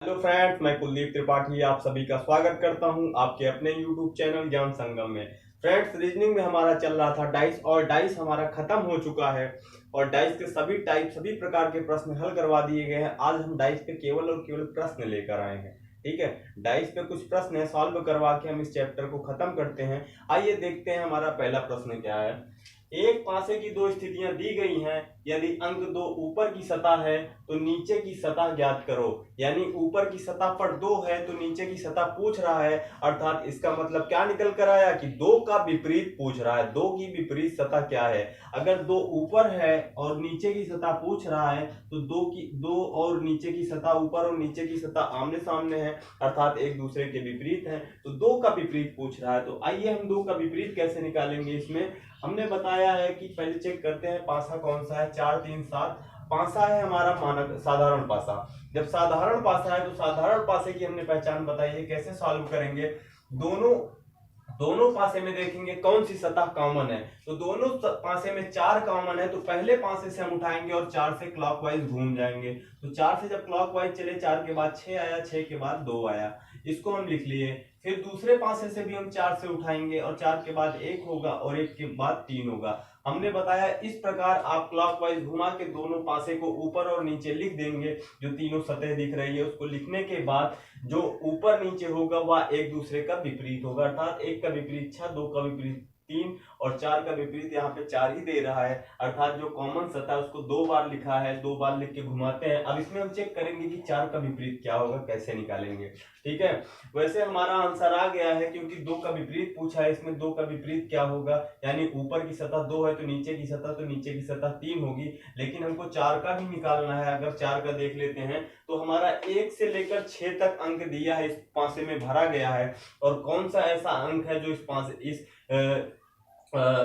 Hello friends, मैं कुलदीप त्रिपाठी आप सभी का स्वागत करता हूं आपके अपने यूट्यूब चैनल ज्ञान संगम में। फ्रेंड्स, रीजनिंग में हमारा चल रहा था डाइस और डाइस हमारा खत्म हो चुका है और डाइस के सभी टाइप सभी प्रकार के प्रश्न हल करवा दिए गए हैं। आज हम डाइस पे केवल और केवल प्रश्न लेकर आए हैं। ठीक है, डाइस पे कुछ प्रश्न है, सॉल्व करवा के हम इस चैप्टर को खत्म करते हैं। आइए देखते हैं हमारा पहला प्रश्न क्या है। एक पासे की दो स्थितियां दी गई हैं। यदि अंक दो ऊपर की सतह है तो नीचे की सतह ज्ञात करो। यानी ऊपर की सतह पर दो है तो नीचे की सतह पूछ रहा है, अर्थात इसका मतलब क्या निकल कर आया कि दो का विपरीत पूछ रहा है। दो की विपरीत सतह क्या है? अगर दो ऊपर है और नीचे की सतह पूछ रहा है तो दो और नीचे की सतह, ऊपर और नीचे की सतह आमने सामने है, अर्थात एक दूसरे के विपरीत है। तो दो का विपरीत पूछ रहा है, तो आइए हम दो का विपरीत कैसे निकालेंगे। इसमें हमने बताया है कि पहले चेक करते हैं पासा कौन सा है। 4 3 7 पासा है हमारा मानक साधारण पासा। जब साधारण पासा है तो साधारण पासे की हमने पहचान बताई है। कैसे सॉल्व करेंगे? दोनों दोनों पासे में देखेंगे कौन सी सतह कॉमन है। तो दोनों पासे में 4 कॉमन है, तो पहले पासे से हम उठाएंगे और 4 से क्लॉकवाइज घूम जाएंगे। तो 4 से जब क्लॉकवाइज चले, 4 के बाद 6 आया, 6 के बाद 2 आया, इसको हम लिख लिए। फिर दूसरे पासे से भी हम 4 से उठाएंगे और 4 के बाद 1 होगा और 1 के बाद 3 होगा। हमने बताया इस प्रकार आप क्लॉकवाइज घुमा के दोनों पासे को ऊपर और नीचे लिख देंगे। जो तीनों सतह दिख रही है उसको लिखने के बाद जो ऊपर नीचे होगा वह एक दूसरे का विपरीत होगा, अर्थात एक का विपरीत 6, दो का विपरीत 3 और 4 का विपरीत यहाँ पे 4 ही दे रहा है, अर्थात जो कॉमन सतह है उसको 2 बार लिखा है। 2 बार लिख के घुमाते हैं। अब इसमें हम चेक करेंगे कि 4 का विपरीत क्या होगा, कैसे निकालेंगे। ठीक है, वैसे हमारा आंसर आ गया है क्योंकि 2 का विपरीत पूछा है। इसमें 2 का विपरीत क्या होगा, यानी ऊपर की सतह 2 है तो नीचे की सतह 3 होगी। लेकिन हमको 4 का भी निकालना है। अगर 4 का देख लेते हैं तो हमारा 1 से लेकर 6 तक अंक दिया है, इस पासे में भरा गया है। और कौन सा ऐसा अंक है जो इस पासे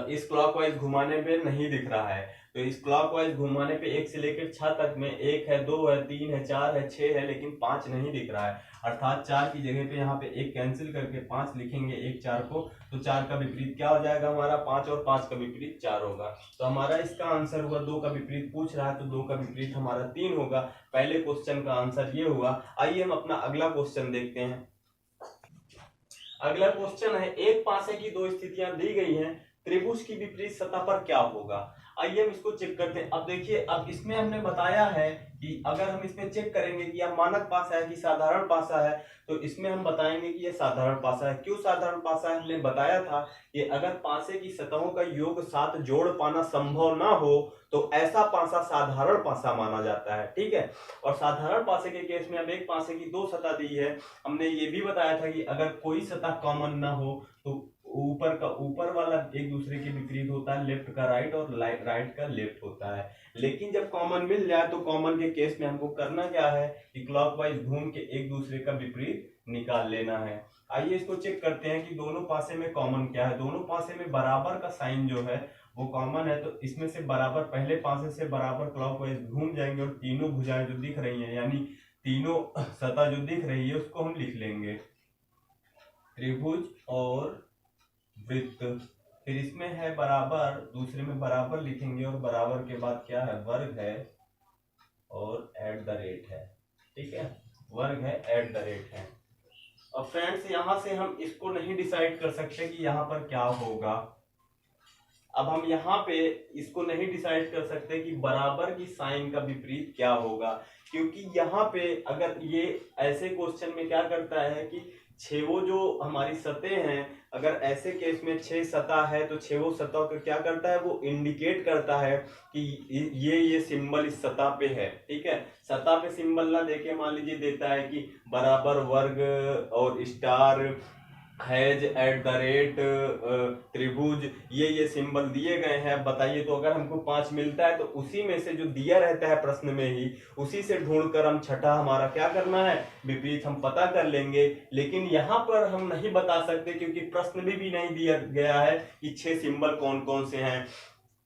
इस क्लॉकवाइज घुमाने पे नहीं दिख रहा है? तो इस क्लॉकवाइज घुमाने पे 1 से लेकर 6 तक में 1 है, 2 है, 3 है, 4 है, 6 है, लेकिन 5 नहीं दिख रहा है। अर्थात 4 की जगह पे यहाँ पे 1 कैंसिल करके 5 लिखेंगे, 1 4 को। तो 4 का विपरीत क्या हो जाएगा हमारा? 5, और 5 का विपरीत 4 होगा। तो हमारा इसका आंसर हुआ, 2 का विपरीत पूछ रहा है तो 2 का विपरीत हमारा 3 होगा। पहले क्वेश्चन का आंसर ये हुआ। आइए हम अपना अगला क्वेश्चन देखते हैं। अगला क्वेश्चन है, एक पासे की दो स्थितियां दी गई हैं, त्रिभुज की विपरीत सतह पर क्या होगा? आइए हम इसको चेक करते हैं। अब देखिए, अब इसमें हमने बताया है कि अगर हम इसमें चेक करेंगे कि यह मानक पासा है कि साधारण पासा है, तो इसमें हम बताएंगे कि यह साधारण पासा है। क्यों साधारण पासा है? हमने बताया था कि अगर पासे की सतहों का योग साथ जोड़ पाना संभव ना हो तो ऐसा पासा साधारण पासा माना जाता है। ठीक है, और साधारण पासे के केस में अब एक पासे की दो सतह दी है। हमने ये भी बताया था कि अगर कोई सतह कॉमन ना हो तो ऊपर वाला एक दूसरे के विपरीत होता है, लेफ्ट का राइट और राइट का लेफ्ट होता है। लेकिन जब कॉमन मिल जाए तो कॉमन के केस में हमको करना क्या है कि क्लॉकवाइज घूम के एक दूसरे का विपरीत निकाल लेना है। आइए इसको चेक करते हैं कि दोनों पासे में कॉमन क्या है। दोनों पासे में बराबर का साइन जो है वो कॉमन है, तो इसमें से बराबर, पहले पासे से बराबर क्लॉकवाइज घूम जाएंगे और तीनों भुजाएं जो दिख रही हैं, यानी तीनों सतह जो दिख रही है उसको हम लिख लेंगे, त्रिभुज और वृत्त। फिर इसमें है बराबर, दूसरे में बराबर लिखेंगे और बराबर के बाद क्या है? वर्ग है और एट द रेट है। ठीक है, वर्ग है, एट द रेट है। और फ्रेंड्स, यहां से हम इसको नहीं डिसाइड कर सकते कि यहां पर क्या होगा। अब हम यहाँ पे इसको नहीं डिसाइड कर सकते कि बराबर की साइन का विपरीत क्या होगा, क्योंकि यहाँ पे अगर ये ऐसे क्वेश्चन में क्या करता है कि छेवो जो हमारी सतह हैं, अगर ऐसे केस में 6 सतह है तो छेवो सतह का क्या करता है? वो इंडिकेट करता है कि ये सिंबल इस सतह पे है। ठीक है, सतह पे सिंबल ना देके मान लीजिए देता है कि बराबर, वर्ग और star, has, at the rate, त्रिभुज, ये सिंबल दिए गए हैं। बताइए, तो अगर हमको 5 मिलता है तो उसी में से जो दिया रहता है प्रश्न में ही, उसी से ढूंढकर हम छठा हमारा क्या करना है? विपरीत हम पता कर लेंगे। लेकिन यहाँ पर हम नहीं बता सकते क्योंकि प्रश्न में भी नहीं दिया गया है कि 6 सिंबल कौन कौन से हैं।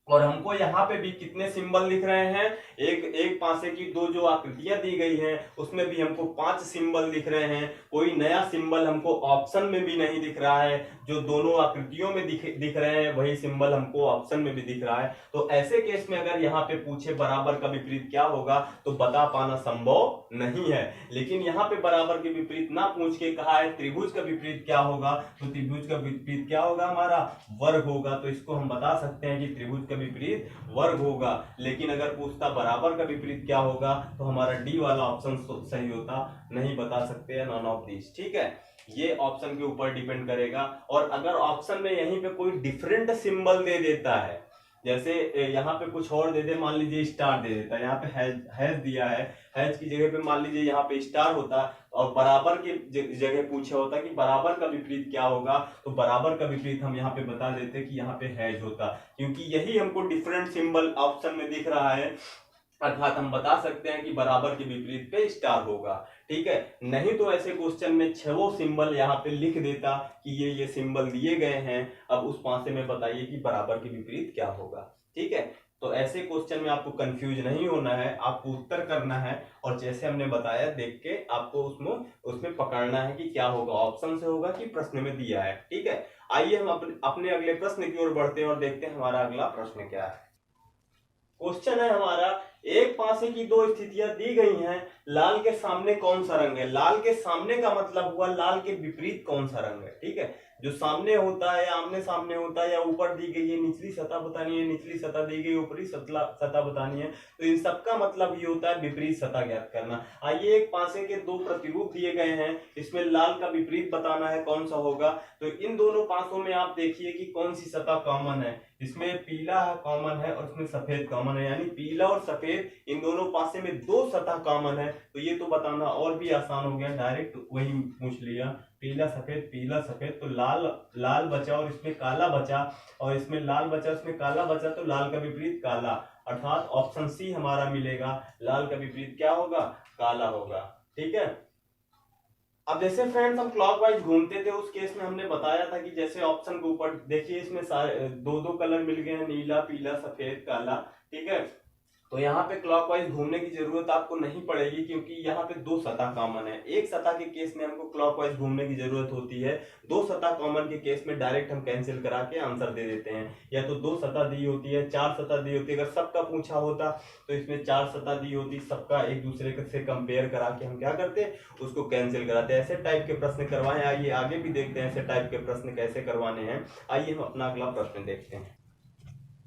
और हमको यहाँ पे भी कितने सिंबल दिख रहे हैं, एक पासे की दो जो आकृतियां दी गई हैं उसमें भी हमको 5 सिंबल दिख रहे हैं। कोई नया सिंबल हमको ऑप्शन में भी नहीं दिख रहा है, जो दोनों आकृतियों में दिख रहे हैं वही सिंबल हमको ऑप्शन में भी दिख रहा है। तो ऐसे केस में अगर यहाँ पे पूछे बराबर का विपरीत क्या होगा तो बता पाना संभव नहीं है। लेकिन यहाँ पे बराबर के विपरीत ना पूछ के कहा है त्रिभुज का विपरीत क्या होगा, तो त्रिभुज का विपरीत क्या होगा, हमारा वर्ग होगा। तो इसको हम बता सकते हैं कि त्रिभुज का विपरीत वर्ग होगा। लेकिन अगर पूछता बराबर का विपरीत क्या होगा तो हमारा डी वाला ऑप्शन सही होता, नहीं बता सकते, नॉन ऑफ दिस। ठीक है, ये ऑप्शन के ऊपर डिपेंड करेगा। और अगर ऑप्शन में यहीं पे कोई डिफरेंट सिंबल दे देता है, जैसे यहाँ पे कुछ और दे दे, मान लीजिए स्टार दे देता है, यहाँ पे हैज दिया है, हैज की जगह पे मान लीजिए यहाँ पे स्टार होता और बराबर की जगह पूछा होता कि बराबर का विपरीत क्या होगा, तो बराबर का विपरीत हम यहाँ पे बता देते कि यहाँ पे हैज होता, क्योंकि यही हमको डिफरेंट सिंबल ऑप्शन में दिख रहा है, अर्थात हम बता सकते हैं कि बराबर के विपरीत पे स्टार होगा। ठीक है, नहीं तो ऐसे क्वेश्चन में 6 सिंबल यहाँ पे लिख देता कि ये सिंबल दिए गए हैं, अब उस पासे में बताइए कि बराबर के विपरीत क्या होगा। ठीक है, तो ऐसे क्वेश्चन में आपको कंफ्यूज नहीं होना है, आपको उत्तर करना है और जैसे हमने बताया देख के आपको उसमें पकड़ना है कि क्या होगा, ऑप्शन से होगा कि प्रश्न में दिया है। ठीक है, आइए हम अपने अगले प्रश्न की ओर बढ़ते हैं और देखते हैं हमारा अगला प्रश्न क्या है। क्वेश्चन है हमारा, एक पासे की दो स्थितियां दी गई हैं, लाल के सामने कौन सा रंग है। लाल के सामने का मतलब हुआ लाल के विपरीत कौन सा रंग है। ठीक है, जो सामने होता है, आमने सामने होता है, या ऊपर दी गई है निचली सतह बतानी है, निचली सतह दी गई ऊपरी सतह बतानी है, तो इन सबका मतलब ये होता है विपरीत सतह ज्ञात करना। आइए, एक पासे के दो प्रतिरूप दिए गए हैं, इसमें लाल का विपरीत बताना है कौन सा होगा। तो इन दोनों पासों में आप देखिए कि कौन सी सतह कॉमन है, इसमें पीला कॉमन है और इसमें सफेद कॉमन है, यानी पीला और सफेद इन दोनों पासे में 2 सतह कॉमन है। तो ये तो बताना और भी आसान हो गया, डायरेक्ट वही पूछ लिया, पीला सफेद, तो लाल बचा और इसमें काला बचा, और इसमें लाल बचा इसमें काला बचा, तो लाल का विपरीत काला, अर्थात ऑप्शन सी हमारा मिलेगा, लाल का विपरीत क्या होगा, काला होगा। ठीक है, अब जैसे फ्रेंड्स हम क्लॉकवाइज घूमते थे उस केस में हमने बताया था कि जैसे ऑप्शन के ऊपर देखिए इसमें सारे दो कलर मिल गए हैं, नीला, पीला, सफेद, काला। ठीक है, तो यहाँ पे क्लॉकवाइज घूमने की जरूरत आपको नहीं पड़ेगी, क्योंकि यहाँ पे 2 सतह कॉमन है। एक सतह के केस में हमको क्लॉकवाइज घूमने की जरूरत होती है, 2 सतह कॉमन के केस में डायरेक्ट हम कैंसिल करा के आंसर दे देते हैं। या तो 2 सतह दी होती है, 4 सतह दी होती है, अगर सबका पूछा होता तो इसमें 4 सतह दी होती, सबका एक दूसरे से कंपेयर करा के हम क्या करते, उसको कैंसिल कराते। ऐसे टाइप के प्रश्न करवाएं। आइए आगे भी देखते हैं ऐसे टाइप के प्रश्न कैसे करवाने हैं। आइए हम अपना अगला प्रश्न देखते हैं।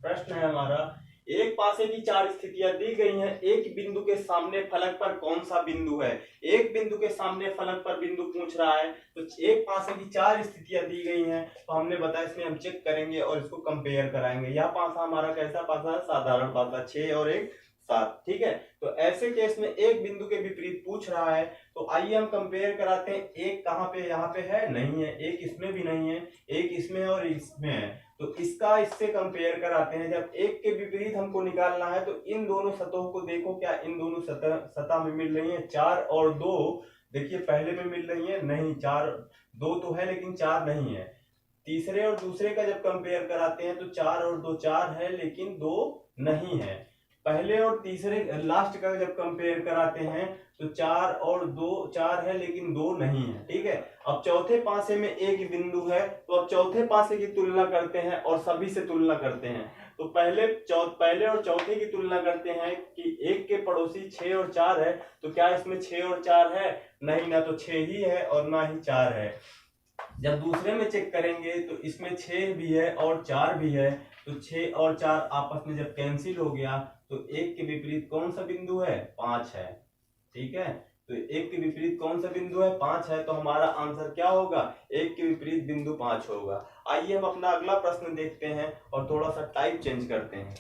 प्रश्न है हमारा, एक पासे की 4 स्थितियां दी गई हैं, एक बिंदु के सामने फलक पर कौन सा बिंदु है। एक बिंदु के सामने फलक पर बिंदु पूछ रहा है, तो एक पासे की 4 स्थितियां दी गई हैं, तो हमने बताया इसमें हम चेक करेंगे और इसको कंपेयर कराएंगे। यह पासा हमारा कैसा पासा है, साधारण पासा, 6 और 1 7। ठीक है, तो ऐसे केस में एक बिंदु के विपरीत पूछ रहा है, तो आइए हम कंपेयर कराते हैं। एक कहाँ पे, यहाँ पे है, नहीं है, एक इसमें भी नहीं है, एक इसमें और इसमें है, तो इसका इससे कंपेयर कराते हैं। जब एक के विपरीत हमको निकालना है तो इन दोनों सतहों को देखो, क्या इन दोनों सतह में मिल रही है 4 और 2। देखिए पहले में मिल रही है, नहीं, 4 2 तो है लेकिन 4 नहीं है। तीसरे और दूसरे का जब कंपेयर कराते हैं तो 4 और 2 4 है लेकिन 2 नहीं है। पहले और तीसरे लास्ट का जब कंपेयर कराते हैं तो 4 और 2 4 है लेकिन 2 नहीं है। ठीक है, अब चौथे पासे में एक बिंदु है, तो अब चौथे पासे की तुलना करते हैं और सभी से तुलना करते हैं। तो पहले और चौथे की तुलना करते हैं कि एक के पड़ोसी 6 और 4 है, तो क्या इसमें 6 और 4 है, नहीं, ना तो 6 ही है और ना ही 4 है। जब दूसरे में चेक करेंगे तो इसमें 6 भी है और 4 भी है, तो 6 और 4 आपस में जब कैंसिल हो गया तो एक के विपरीत कौन सा बिंदु है, 5 है। ठीक है, तो एक के विपरीत कौन सा बिंदु है, 5 है, तो हमारा आंसर क्या होगा, एक के विपरीत बिंदु 5 होगा। आइए हम अपना अगला प्रश्न देखते हैं और थोड़ा सा टाइप चेंज करते हैं।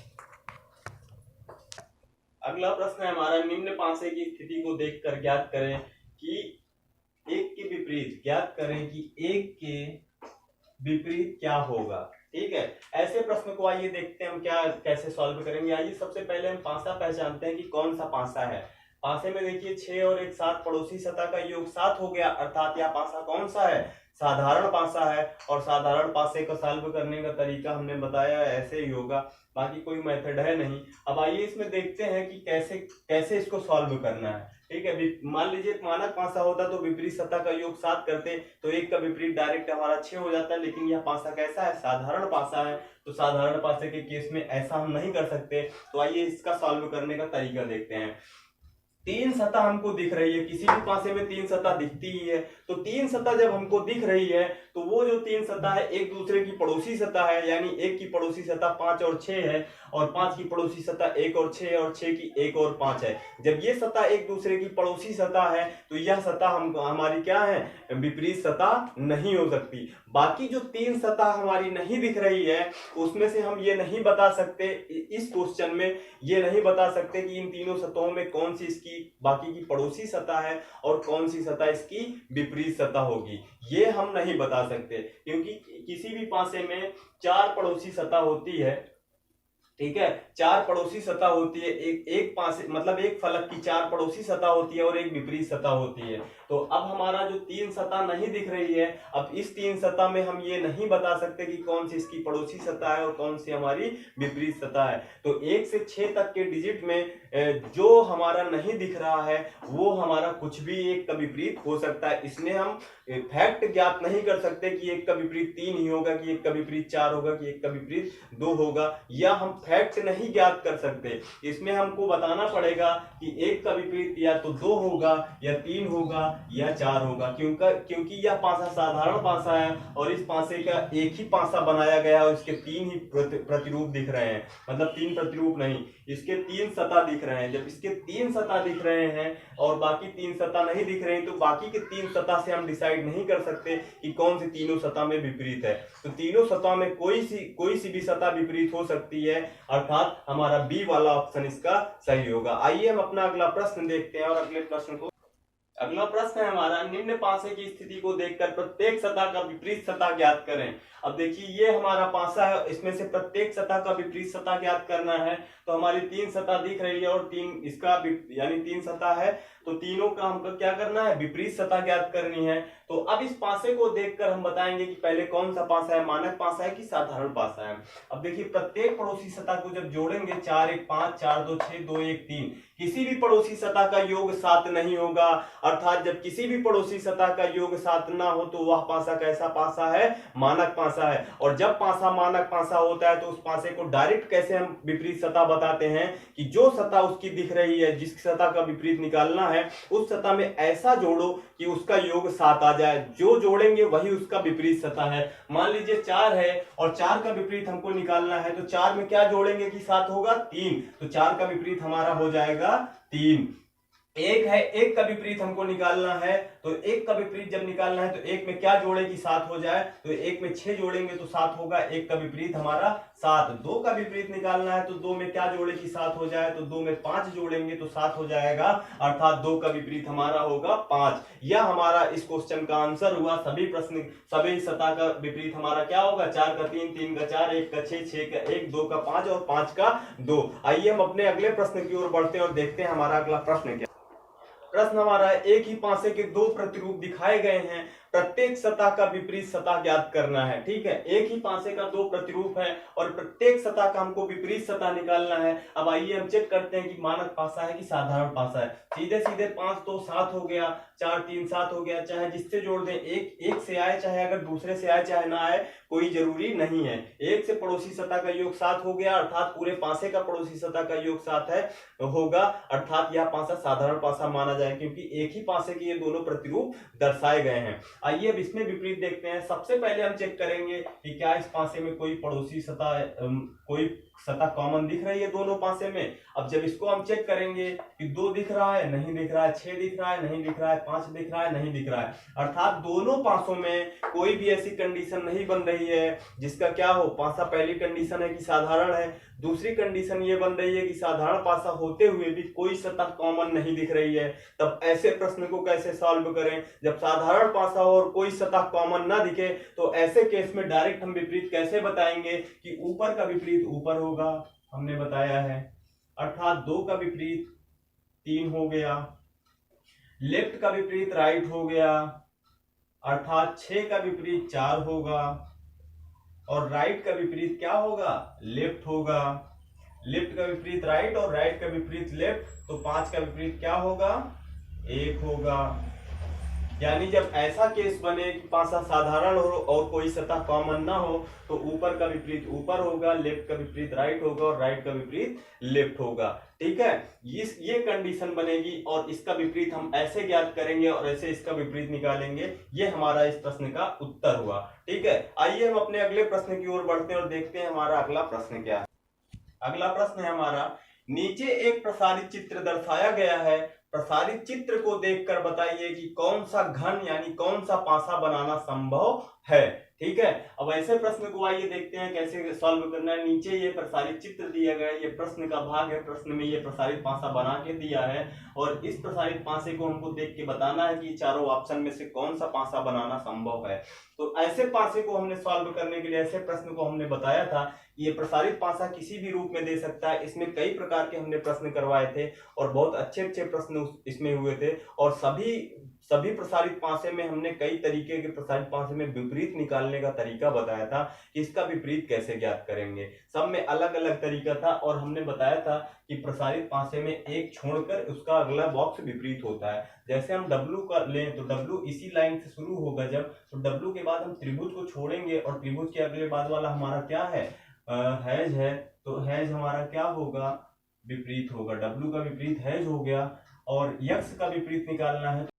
अगला प्रश्न है हमारा, निम्न पासे की स्थिति को देखकर ज्ञात करें कि एक के विपरीत, ज्ञात करें कि एक के विपरीत क्या होगा। ठीक है, ऐसे प्रश्न को आइए देखते हैं हम क्या कैसे सॉल्व करेंगे। आइए सबसे पहले हम पासा पहचानते हैं कि कौन सा पासा है। पासे में देखिए 6 और एक 7, पड़ोसी सतह का योग 7 हो गया, अर्थात यह पासा कौन सा है, साधारण पासा है। और साधारण पासे को सॉल्व करने का तरीका हमने बताया ऐसे ही होगा, बाकी कोई मेथड है नहीं। अब आइए इसमें देखते हैं कि कैसे कैसे इसको सॉल्व करना है। ठीक है, मान लीजिए मानक पासा होता तो विपरीत सतह का योग 7 करते तो एक का विपरीत डायरेक्ट हमारा 6 हो जाता है, लेकिन यह पासा कैसा है, साधारण पासा है, तो साधारण पासे के केस में ऐसा हम नहीं कर सकते। तो आइए इसका सॉल्व करने का तरीका देखते हैं। तीन सतह हमको दिख रही है, किसी भी पासे में तीन सतह दिखती ही है, तो तीन सतह जब हमको दिख रही है तो वो जो तीन सतह है एक दूसरे की पड़ोसी सतह है, यानी एक की पड़ोसी सतह 5 और 6 है, और 5 की पड़ोसी सतह 1 और 6 और 6 की 1 और 5 है। जब ये सतह एक दूसरे की पड़ोसी सतह है तो यह सतह हमारी क्या है, विपरीत सतह नहीं हो सकती। बाकी जो तीन सतह हमारी नहीं दिख रही है उसमें से हम ये नहीं बता सकते, इस क्वेश्चन में ये नहीं बता सकते कि इन तीनों सतहों में कौन सी इसकी बाकी की पड़ोसी सतह है और कौन सी सतह इसकी विपरीत सतह होगी, ये हम नहीं बता सकते, क्योंकि किसी भी पासे में 4 पड़ोसी सतह होती है। ठीक है, 4 पड़ोसी सतह होती है, एक पासे मतलब एक फलक की 4 पड़ोसी सतह होती है और एक विपरीत सतह होती है। तो अब हमारा जो तीन सतह नहीं दिख रही है, अब इस तीन सतह में हम ये नहीं बता सकते कि कौन सी इसकी पड़ोसी सतह है और कौन सी हमारी विपरीत सतह है। तो 1 से 6 तक के डिजिट में जो हमारा नहीं दिख रहा है वो हमारा कुछ भी एक का विपरीत हो सकता है। इसमें हम फैक्ट ज्ञात नहीं कर सकते कि एक का विपरीत 3 ही होगा, कि एक का विपरीत 4 होगा, कि एक का विपरीत 2 होगा, या हम फैक्ट नहीं ज्ञात कर सकते। इसमें हमको बताना पड़ेगा कि एक का विपरीत या तो 2 होगा या 3 होगा या 4 होगा, क्योंकि यह पासा साधारण पासा है और इस पासे का एक ही पासा बनाया गया और इसके 3 ही प्रतिरूप दिख रहे हैं, मतलब 3 प्रतिरूप नहीं, इसके 3 सतह दिख रहे हैं। जब इसके 3 सतह दिख रहे हैं और बाकी 3 सतह नहीं दिख रहे हैं तो बाकी के 3 सतह से हम डिसाइड नहीं कर सकते कि कौन सी तीनों सतह में विपरीत है। तो तीनों सतह में कोई सी भी सतह विपरीत हो सकती है, अर्थात हमारा बी वाला ऑप्शन इसका सही होगा। आइए हम अपना अगला प्रश्न देखते हैं, और अगला प्रश्न है हमारा, निम्न पासे की स्थिति को देखकर प्रत्येक सतह का विपरीत सतह ज्ञात करें। अब देखिए ये हमारा पासा है, इसमें से प्रत्येक सतह का विपरीत सतह ज्ञात करना है। तो हमारी 3 सतह दिख रही है और 3 इसका यानी 3 सतह है, तो तीनों का हमको क्या करना है, विपरीत सतह ज्ञात करनी है। तो अब इस पासे को देखकर हम बताएंगे कि पहले कौन सा पासा है, मानक पासा है कि साधारण पासा है। अब देखिए प्रत्येक पड़ोसी सतह को जब जोड़ेंगे 4 1 5 4 2 6 2 1 3, किसी भी पड़ोसी सतह का योग 7 नहीं होगा, अर्थात जब किसी भी पड़ोसी सतह का योग 7 ना हो तो वह पासा कैसा पासा है, मानक पासा है। और जब पासा मानक पासा होता है तो उस पासे को डायरेक्ट कैसे हम विपरीत सतह बताते हैं कि जो सतह उसकी दिख रही है, जिस सतह का विपरीत निकालना है उस सतह में ऐसा जोड़ो कि उसका योग 7 आ जाए, जो जोड़ेंगे वही उसका विपरीत सतह है। मान लीजिए 4 है और 4 का विपरीत हमको निकालना है, तो 4 में क्या जोड़ेंगे कि 7 होगा, 3, तो 4 का विपरीत हमारा हो जाएगा 3। एक है, एक का विपरीत हमको निकालना है, तो एक का विपरीत जब निकालना है तो एक में क्या जोड़े कि 7 हो जाए, तो एक में 6 जोड़ेंगे तो 7 होगा, एक का विपरीत हमारा 7। 2 का विपरीत निकालना है तो 2 में क्या जोड़े कि 7 हो जाए, तो 2 में 5 जोड़ेंगे तो 7 हो जाएगा, अर्थात 2 का विपरीत हमारा होगा 5। यह हमारा इस क्वेश्चन का आंसर हुआ। सभी सतह का विपरीत हमारा क्या होगा, 4 का 3 3 का 4 1 का 6 6 का 1 2 का 5 और 5 का 2। आइए हम अपने अगले प्रश्न की ओर बढ़ते हैं और देखते हैं हमारा अगला प्रश्न क्या। प्रश्न हमारा है, एक ही पासे के 2 प्रतिरूप दिखाए गए हैं, प्रत्येक सतह का विपरीत सतह ज्ञात करना है। ठीक है, एक ही पासे का 2 प्रतिरूप है और प्रत्येक सतह का हमको विपरीत सतह निकालना है। अब आइए हम चेक करते हैं कि मानक पासा है कि साधारण पासा है। सीधे सीधे 5 तो 7 हो गया, 4 3 7 हो गया, चाहे जिससे जोड़ दें, एक से आए चाहे अगर दूसरे से आए चाहे ना आए कोई जरूरी नहीं है। एक से पड़ोसी सतह का योग 7 हो गया, अर्थात पूरे पासे का पड़ोसी सतह का योग 7 है होगा, अर्थात यह पासा साधारण पासा माना जाए, क्योंकि एक ही पासे के ये दोनों प्रतिरूप दर्शाए गए हैं। आइए अब इसमें विपरीत देखते हैं। सबसे पहले हम चेक करेंगे कि क्या इस पासे में कोई पड़ोसी सतह कोई सतह कॉमन दिख रही है दोनों पासे में। अब जब इसको हम चेक करेंगे कि 2 दिख रहा है, नहीं दिख रहा है, 6 दिख रहा है, नहीं दिख रहा है, 5 दिख रहा है, नहीं दिख रहा है, अर्थात दोनों पासों में कोई भी ऐसी कंडीशन नहीं बन रही है जिसका क्या हो, पासा पहली कंडीशन है कि साधारण है, दूसरी कंडीशन ये बन रही है कि साधारण पासा होते हुए भी कोई सतह कॉमन नहीं दिख रही है। तब ऐसे प्रश्न को कैसे सॉल्व करें, जब साधारण पासा हो और कोई सतह कॉमन ना दिखे तो ऐसे केस में डायरेक्ट हम विपरीत कैसे बताएंगे कि ऊपर का विपरीत ऊपर होगा, हमने बताया है, अर्थात 2 का विपरीत 3 हो गया। लेफ्ट का विपरीत राइट हो गया, अर्थात 6 का विपरीत 4 होगा। और राइट का विपरीत क्या होगा? लेफ्ट होगा। लेफ्ट का विपरीत राइट और राइट का विपरीत लेफ्ट, तो 5 का विपरीत क्या होगा? 1 होगा। यानी जब ऐसा केस बने कि पासा साधारण हो और कोई सतह कॉमन ना हो, तो ऊपर का विपरीत ऊपर होगा, लेफ्ट का विपरीत राइट होगा और राइट का विपरीत लेफ्ट होगा। ठीक है, ये कंडीशन बनेगी और इसका विपरीत हम ऐसे ज्ञात करेंगे और ऐसे इसका विपरीत निकालेंगे। ये हमारा इस प्रश्न का उत्तर हुआ। ठीक है, आइए हम अपने अगले प्रश्न की ओर बढ़ते हैं और देखते हैं हमारा अगला प्रश्न क्या है। अगला प्रश्न है हमारा, नीचे एक प्रसारित चित्र दर्शाया गया है। प्रसारित चित्र को देखकर बताइए कि कौन सा घन यानी कौन सा पासा बनाना संभव है। ठीक है, अब ऐसे प्रश्न को आइए देखते हैं कैसे सॉल्व करना है। नीचे ये प्रसारित चित्र दिया गया है, ये प्रश्न का भाग है। प्रश्न में ये प्रसारित पासा बना के दिया है और इस प्रसारित पासे को हमको देख के बताना है कि चारों ऑप्शन में से कौन सा पासा बनाना संभव है। तो ऐसे पासे को हमने सॉल्व करने के लिए, ऐसे प्रश्न को हमने बताया था कि ये प्रसारित पासा किसी भी रूप में दे सकता है। इसमें कई प्रकार के हमने प्रश्न करवाए थे और बहुत अच्छे अच्छे प्रश्न इसमें हुए थे। और सभी प्रसारित पासे में हमने कई तरीके के प्रसारित पासे में विपरीत निकालने का तरीका बताया था कि इसका विपरीत कैसे ज्ञात करेंगे। सब में अलग अलग तरीका था और हमने बताया था कि प्रसारित पासे में एक छोड़कर उसका अगला बॉक्स विपरीत होता है। जैसे हम W का लें तो W इसी लाइन से शुरू होगा जब, तो W के बाद हम त्रिभुज को छोड़ेंगे और त्रिभुज के अगले बाद वाला हमारा क्या है? हैज है। तो हैज हमारा क्या होगा? विपरीत होगा। W का विपरीत हैज हो गया और यक्स का विपरीत निकालना है।